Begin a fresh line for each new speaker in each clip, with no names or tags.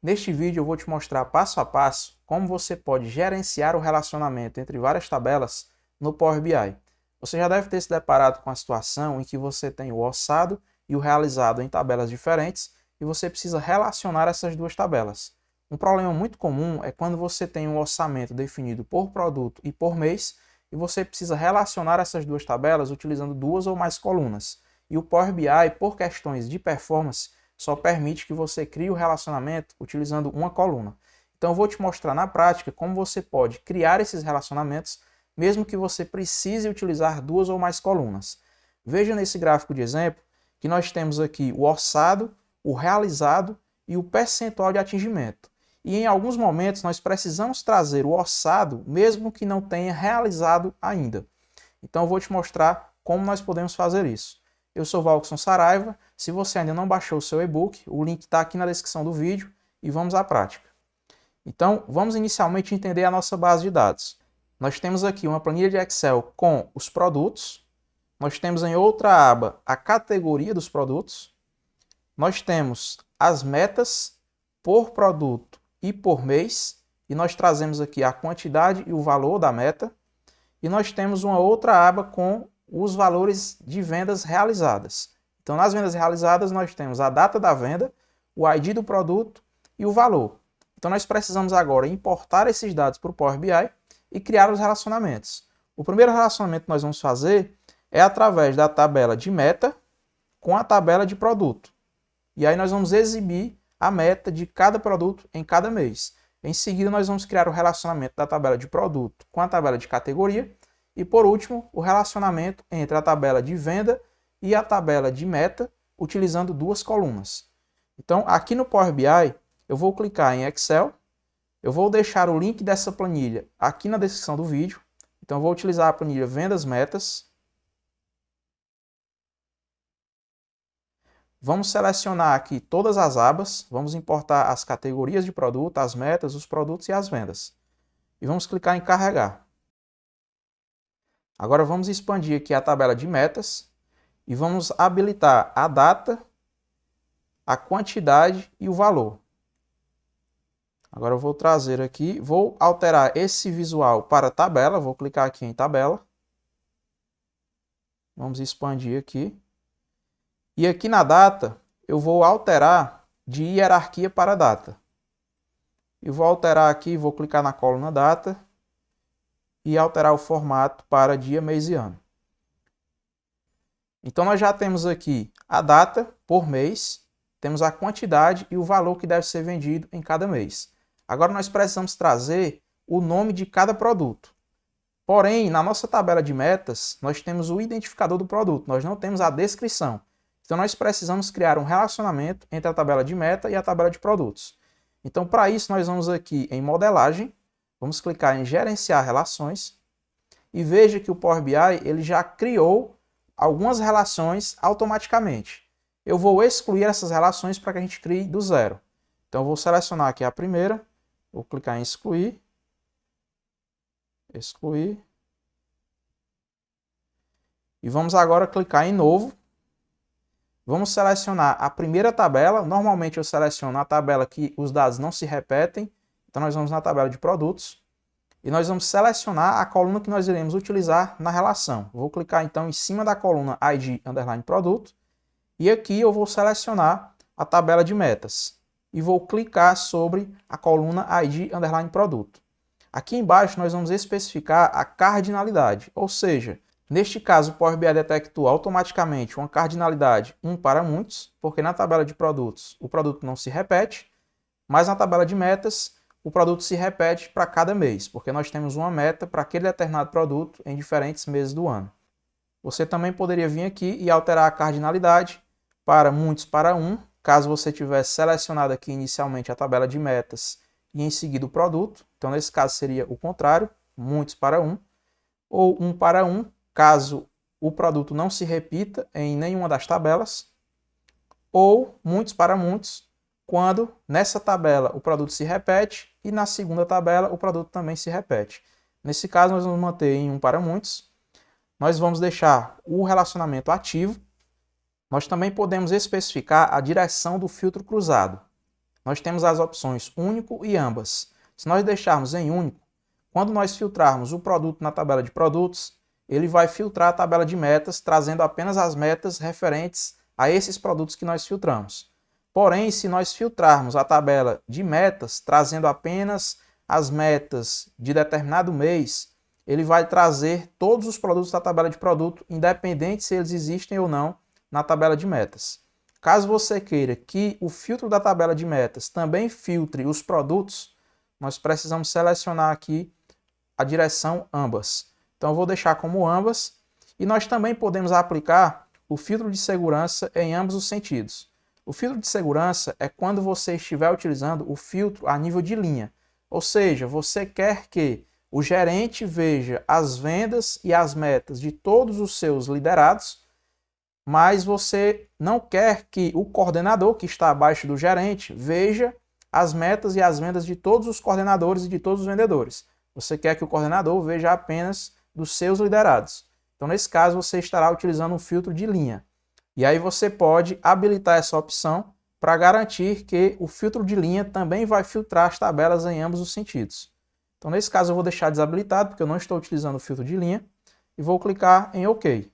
Neste vídeo eu vou te mostrar passo a passo como você pode gerenciar o relacionamento entre várias tabelas no Power BI. Você já deve ter se deparado com a situação em que você tem o orçado e o realizado em tabelas diferentes e você precisa relacionar essas duas tabelas. Um problema muito comum é quando você tem um orçamento definido por produto e por mês e você precisa relacionar essas duas tabelas utilizando duas ou mais colunas. E o Power BI, por questões de performance, só permite que você crie o relacionamento utilizando uma coluna. Então eu vou te mostrar na prática como você pode criar esses relacionamentos, mesmo que você precise utilizar duas ou mais colunas. Veja nesse gráfico de exemplo que nós temos aqui o orçado, o realizado e o percentual de atingimento. E em alguns momentos nós precisamos trazer o orçado, mesmo que não tenha realizado ainda. Então eu vou te mostrar como nós podemos fazer isso. Eu sou Valkson Saraiva. Se você ainda não baixou o seu e-book, o link está aqui na descrição do vídeo e vamos à prática. Então, vamos inicialmente entender a nossa base de dados. Nós temos aqui uma planilha de Excel com os produtos. Nós temos em outra aba a categoria dos produtos. Nós temos as metas por produto e por mês. E nós trazemos aqui a quantidade e o valor da meta. E nós temos uma outra aba com os valores de vendas realizadas. Então, nas vendas realizadas, nós temos a data da venda, o ID do produto e o valor. Então, nós precisamos agora importar esses dados para o Power BI e criar os relacionamentos. O primeiro relacionamento que nós vamos fazer é através da tabela de meta com a tabela de produto. E aí nós vamos exibir a meta de cada produto em cada mês. Em seguida, nós vamos criar o relacionamento da tabela de produto com a tabela de categoria. E por último, o relacionamento entre a tabela de venda e a tabela de meta, utilizando duas colunas. Então, aqui no Power BI, eu vou clicar em Excel, eu vou deixar o link dessa planilha aqui na descrição do vídeo. Então, eu vou utilizar a planilha Vendas Metas. Vamos selecionar aqui todas as abas, vamos importar as categorias de produto, as metas, os produtos e as vendas. E vamos clicar em Carregar. Agora vamos expandir aqui a tabela de metas e vamos habilitar a data, a quantidade e o valor. Agora eu vou trazer aqui, vou alterar esse visual para tabela, vou clicar aqui em tabela. Vamos expandir aqui. E aqui na data eu vou alterar de hierarquia para data. E vou alterar aqui, vou clicar na coluna data e alterar o formato para dia, mês e ano. Então nós já temos aqui a data por mês, temos a quantidade e o valor que deve ser vendido em cada mês. Agora nós precisamos trazer o nome de cada produto. Porém, na nossa tabela de metas, nós temos o identificador do produto, nós não temos a descrição. Então nós precisamos criar um relacionamento entre a tabela de meta e a tabela de produtos. Então para isso nós vamos aqui em modelagem, vamos clicar em gerenciar relações e veja que o Power BI ele já criou algumas relações automaticamente. Eu vou excluir essas relações para que a gente crie do zero. Então eu vou selecionar aqui a primeira, vou clicar em excluir, excluir. E vamos agora clicar em novo. Vamos selecionar a primeira tabela. Normalmente eu seleciono a tabela que os dados não se repetem. Então nós vamos na tabela de produtos e nós vamos selecionar a coluna que nós iremos utilizar na relação. Vou clicar então em cima da coluna ID underline produto e aqui eu vou selecionar a tabela de metas e vou clicar sobre a coluna ID underline produto. Aqui embaixo nós vamos especificar a cardinalidade, ou seja, neste caso o Power BI detectou automaticamente uma cardinalidade 1 para muitos, porque na tabela de produtos o produto não se repete, mas na tabela de metas o produto se repete para cada mês, porque nós temos uma meta para aquele determinado produto em diferentes meses do ano. Você também poderia vir aqui e alterar a cardinalidade para muitos para 1, caso você tivesse selecionado aqui inicialmente a tabela de metas e em seguida o produto. Então nesse caso seria o contrário, muitos para 1, ou 1 para 1, caso o produto não se repita em nenhuma das tabelas, ou muitos para muitos, quando nessa tabela o produto se repete e na segunda tabela o produto também se repete. Nesse caso nós vamos manter em 1 para muitos. Nós vamos deixar o relacionamento ativo. Nós também podemos especificar a direção do filtro cruzado. nós temos as opções único e ambas. Se nós deixarmos em único, quando nós filtrarmos o produto na tabela de produtos, ele vai filtrar a tabela de metas, trazendo apenas as metas referentes a esses produtos que nós filtramos. Porém, se nós filtrarmos a tabela de metas, trazendo apenas as metas de determinado mês, ele vai trazer todos os produtos da tabela de produto, independente se eles existem ou não na tabela de metas. Caso você queira que o filtro da tabela de metas também filtre os produtos, nós precisamos selecionar aqui a direção ambas. Então eu vou deixar como ambas, e nós também podemos aplicar o filtro de segurança em ambos os sentidos. O filtro de segurança é quando você estiver utilizando o filtro a nível de linha, ou seja, você quer que o gerente veja as vendas e as metas de todos os seus liderados, mas você não quer que o coordenador que está abaixo do gerente veja as metas e as vendas de todos os coordenadores e de todos os vendedores. Você quer que o coordenador veja apenas dos seus liderados. Então, nesse caso, você estará utilizando um filtro de linha. E aí você pode habilitar essa opção para garantir que o filtro de linha também vai filtrar as tabelas em ambos os sentidos. Então, nesse caso, eu vou deixar desabilitado, porque eu não estou utilizando o filtro de linha, e vou clicar em OK.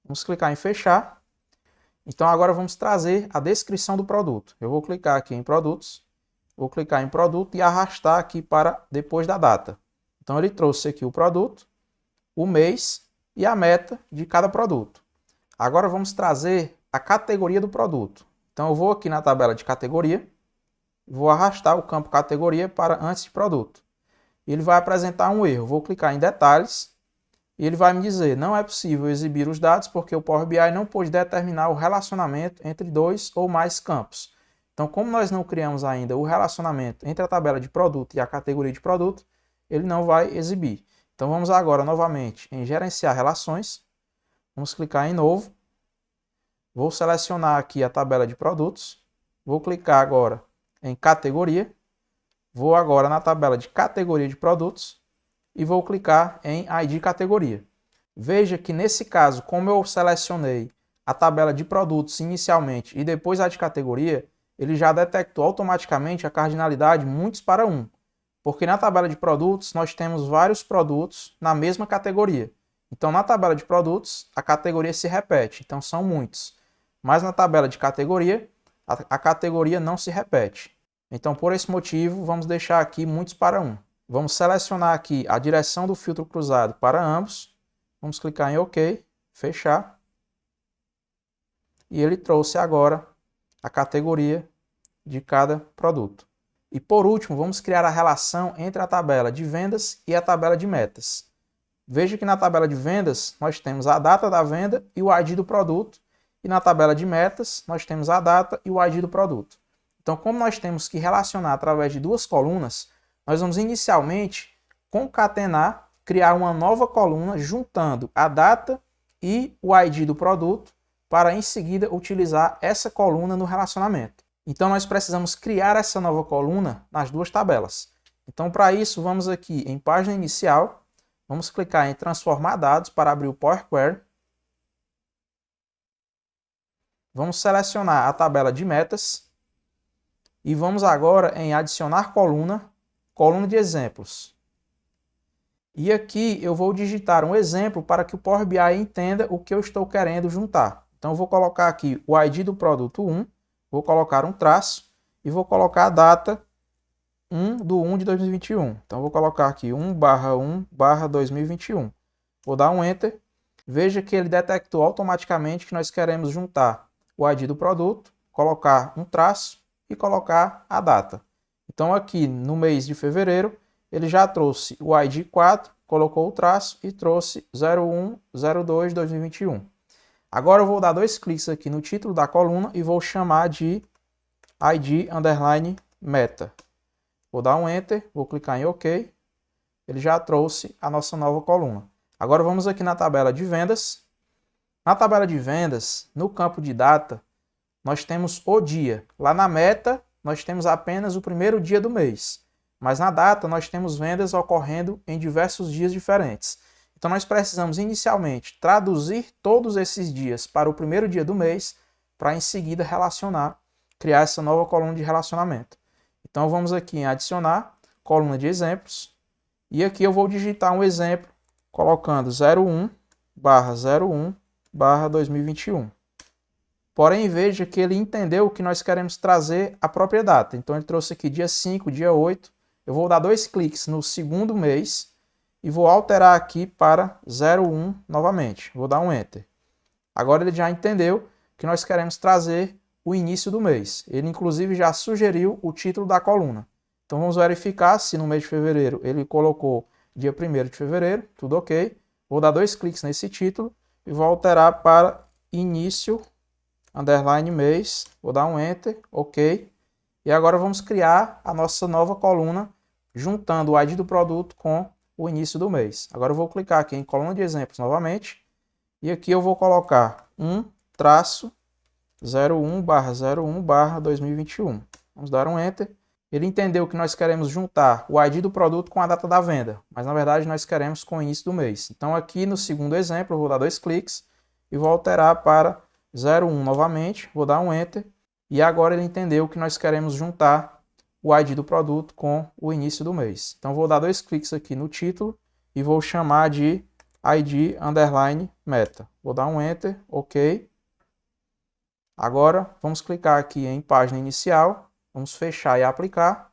Vamos clicar em fechar. Então agora vamos trazer a descrição do produto. Eu vou clicar aqui em produtos, vou clicar em produto e arrastar aqui para depois da data. Então ele trouxe aqui o produto, o mês e a meta de cada produto. Agora vamos trazer a categoria do produto. Então eu vou aqui na tabela de categoria, vou arrastar o campo categoria para antes de produto. Ele vai apresentar um erro. Vou clicar em detalhes. E ele vai me dizer, não é possível exibir os dados porque o Power BI não pôde determinar o relacionamento entre dois ou mais campos. Então, como nós não criamos ainda o relacionamento entre a tabela de produto e a categoria de produto, ele não vai exibir. Então, vamos agora novamente em gerenciar relações. Vamos clicar em novo. Vou selecionar aqui a tabela de produtos. Vou clicar agora em categoria. Vou agora na tabela de categoria de produtos. E vou clicar em ID categoria. Veja que nesse caso, como eu selecionei a tabela de produtos inicialmente e depois a de categoria, ele já detectou automaticamente a cardinalidade muitos para 1. Porque na tabela de produtos nós temos vários produtos na mesma categoria. Então na tabela de produtos a categoria se repete, então são muitos. Mas na tabela de categoria, a categoria não se repete. Então por esse motivo vamos deixar aqui muitos para 1. Vamos selecionar aqui a direção do filtro cruzado para ambos. Vamos clicar em OK, fechar. E ele trouxe agora a categoria de cada produto. E por último, vamos criar a relação entre a tabela de vendas e a tabela de metas. Veja que na tabela de vendas nós temos a data da venda e o ID do produto. E na tabela de metas nós temos a data e o ID do produto. Então, como nós temos que relacionar através de duas colunas, nós vamos inicialmente concatenar, criar uma nova coluna juntando a data e o ID do produto para em seguida utilizar essa coluna no relacionamento. Então nós precisamos criar essa nova coluna nas duas tabelas. Então para isso vamos aqui em página inicial, vamos clicar em transformar dados para abrir o Power Query. Vamos selecionar a tabela de metas e vamos agora em adicionar coluna de exemplos. E aqui eu vou digitar um exemplo para que o Power BI entenda o que eu estou querendo juntar. Então eu vou colocar aqui o ID do produto 1, vou colocar um traço e vou colocar a data 1/1 de 2021. Então eu vou colocar aqui 1/1/2021. Vou dar um Enter. Veja que ele detectou automaticamente que nós queremos juntar o ID do produto, colocar um traço e colocar a data. Então aqui no mês de fevereiro, ele já trouxe o ID 4, colocou o traço e trouxe 01/02/2021. Agora eu vou dar dois cliques aqui no título da coluna e vou chamar de ID_meta. Vou dar um Enter, vou clicar em OK. Ele já trouxe a nossa nova coluna. Agora vamos aqui na tabela de vendas. Na tabela de vendas, no campo de data, nós temos o dia. Lá na meta, nós temos apenas o primeiro dia do mês. Mas na data, nós temos vendas ocorrendo em diversos dias diferentes. Então, nós precisamos inicialmente traduzir todos esses dias para o primeiro dia do mês, para em seguida relacionar, criar essa nova coluna de relacionamento. Então vamos aqui em adicionar, coluna de exemplos, e aqui eu vou digitar um exemplo colocando 01/01/2021. Porém, veja que ele entendeu que nós queremos trazer a própria data. Então ele trouxe aqui dia 5, dia 8. Eu vou dar 2 cliques no segundo mês e vou alterar aqui para 01 novamente. Vou dar um Enter. Agora ele já entendeu que nós queremos trazer o início do mês. Ele inclusive já sugeriu o título da coluna. Então vamos verificar se no mês de fevereiro ele colocou dia 1º de fevereiro, tudo ok. Vou dar 2 cliques nesse título e vou alterar para início underline mês, vou dar um Enter, ok. E agora vamos criar a nossa nova coluna, juntando o ID do produto com o início do mês. Agora eu vou clicar aqui em coluna de exemplos novamente, e aqui eu vou colocar 1-01/01/2021. Vamos dar um Enter. Ele entendeu que nós queremos juntar o ID do produto com a data da venda, mas na verdade nós queremos com o início do mês. Então aqui no segundo exemplo eu vou dar 2 cliques e vou alterar para 01 novamente, vou dar um Enter, e agora ele entendeu que nós queremos juntar o ID do produto com o início do mês. Então vou dar 2 cliques aqui no título e vou chamar de ID underline meta. Vou dar um Enter, ok. Agora vamos clicar aqui em página inicial, vamos fechar e aplicar.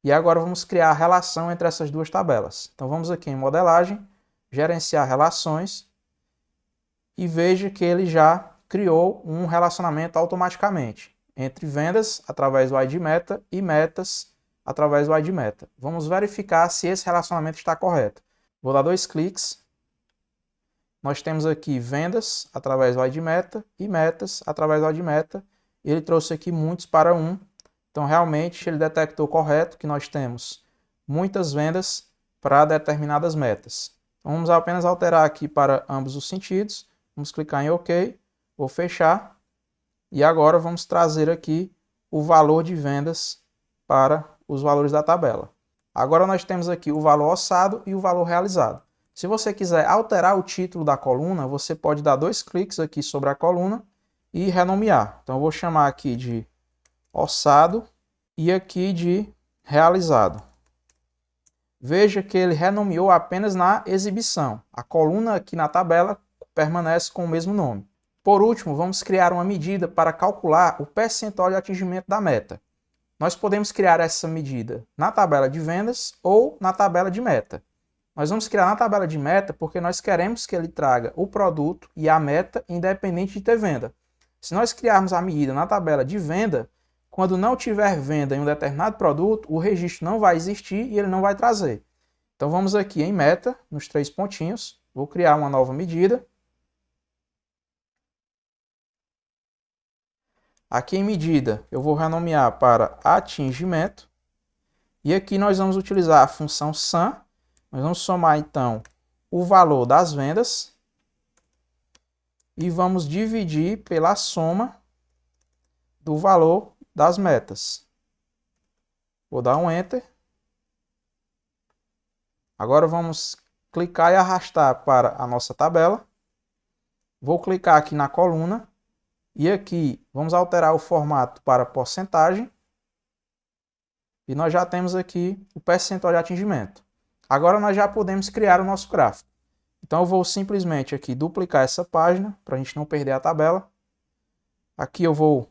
E agora vamos criar a relação entre essas duas tabelas. Então vamos aqui em modelagem, gerenciar relações, e veja que ele já criou um relacionamento automaticamente entre vendas através do ID Meta e metas através do ID Meta. Vamos verificar se esse relacionamento está correto. Vou dar 2 cliques. Nós temos aqui vendas através do ID Meta e metas através do ID Meta. Ele trouxe aqui muitos para 1. Então realmente ele detectou correto que nós temos muitas vendas para determinadas metas. Então, vamos apenas alterar aqui para ambos os sentidos. Vamos clicar em OK, vou fechar, e agora vamos trazer aqui o valor de vendas para os valores da tabela. Agora nós temos aqui o valor orçado e o valor realizado. Se você quiser alterar o título da coluna, você pode dar 2 cliques aqui sobre a coluna e renomear. Então eu vou chamar aqui de orçado e aqui de realizado. Veja que ele renomeou apenas na exibição. A coluna aqui na tabela permanece com o mesmo nome. Por último, vamos criar uma medida para calcular o percentual de atingimento da meta. Nós podemos criar essa medida na tabela de vendas ou na tabela de meta. Nós vamos criar na tabela de meta porque nós queremos que ele traga o produto e a meta independente de ter venda. Se nós criarmos a medida na tabela de venda, quando não tiver venda em um determinado produto, o registro não vai existir e ele não vai trazer. Então vamos aqui em meta, nos 3 pontinhos, vou criar uma nova medida. Aqui em medida, eu vou renomear para atingimento. E aqui nós vamos utilizar a função sum. Nós vamos somar, então, o valor das vendas. E vamos dividir pela soma do valor das metas. Vou dar um Enter. Agora vamos clicar e arrastar para a nossa tabela. Vou clicar aqui na coluna. E aqui vamos alterar o formato para porcentagem. E nós já temos aqui o percentual de atingimento. Agora nós já podemos criar o nosso gráfico. Então eu vou simplesmente aqui duplicar essa página para a gente não perder a tabela. Aqui eu vou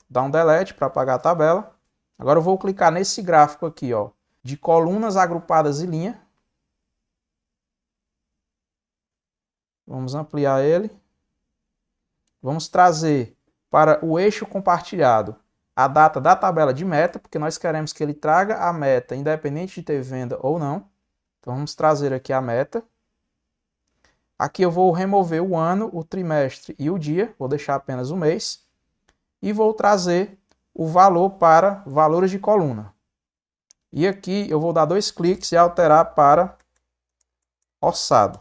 dar um delete para apagar a tabela. Agora eu vou clicar nesse gráfico aqui, ó, de colunas agrupadas em linha. Vamos ampliar ele. Vamos trazer para o eixo compartilhado a data da tabela de meta, porque nós queremos que ele traga a meta independente de ter venda ou não. Então vamos trazer aqui a meta. Aqui eu vou remover o ano, o trimestre e o dia, vou deixar apenas o mês. E vou trazer o valor para valores de coluna. E aqui eu vou dar 2 cliques e alterar para orçado.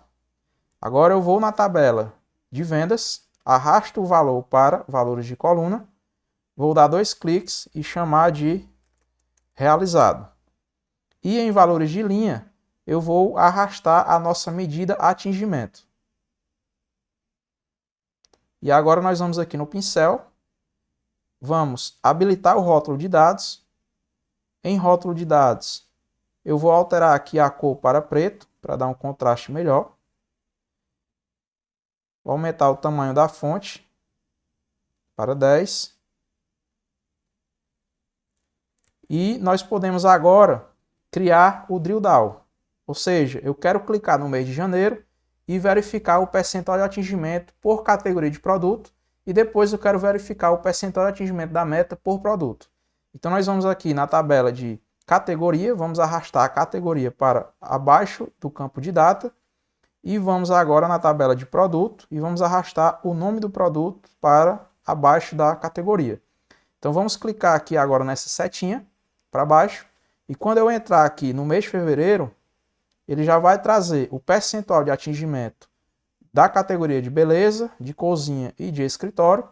Agora eu vou na tabela de vendas, arrasto o valor para valores de coluna, vou dar 2 cliques e chamar de realizado. E em valores de linha, eu vou arrastar a nossa medida atingimento. E agora nós vamos aqui no pincel, vamos habilitar o rótulo de dados Em rótulo de dados, eu vou alterar aqui a cor para preto, para dar um contraste melhor. Vou aumentar o tamanho da fonte para 10. E nós podemos agora criar o drill down. Ou seja, eu quero clicar no mês de janeiro e verificar o percentual de atingimento por categoria de produto. E depois eu quero verificar o percentual de atingimento da meta por produto. Então nós vamos aqui na tabela de categoria, vamos arrastar a categoria para abaixo do campo de data. E vamos agora na tabela de produto e vamos arrastar o nome do produto para abaixo da categoria. Então vamos clicar aqui agora nessa setinha para baixo. E quando eu entrar aqui no mês de fevereiro, ele já vai trazer o percentual de atingimento da categoria de beleza, de cozinha e de escritório.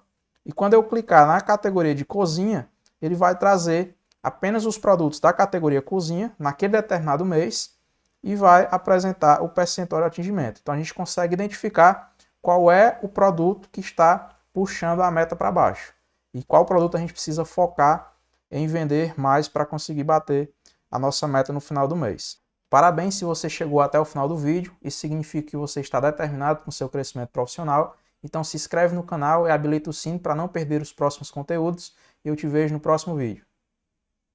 E quando eu clicar na categoria de cozinha, ele vai trazer apenas os produtos da categoria cozinha naquele determinado mês e vai apresentar o percentual de atingimento. Então a gente consegue identificar qual é o produto que está puxando a meta para baixo e qual produto a gente precisa focar em vender mais para conseguir bater a nossa meta no final do mês. Parabéns se você chegou até o final do vídeo, isso significa que você está determinado com o seu crescimento profissional. Então se inscreve no canal e habilita o sino para não perder os próximos conteúdos e eu te vejo no próximo vídeo.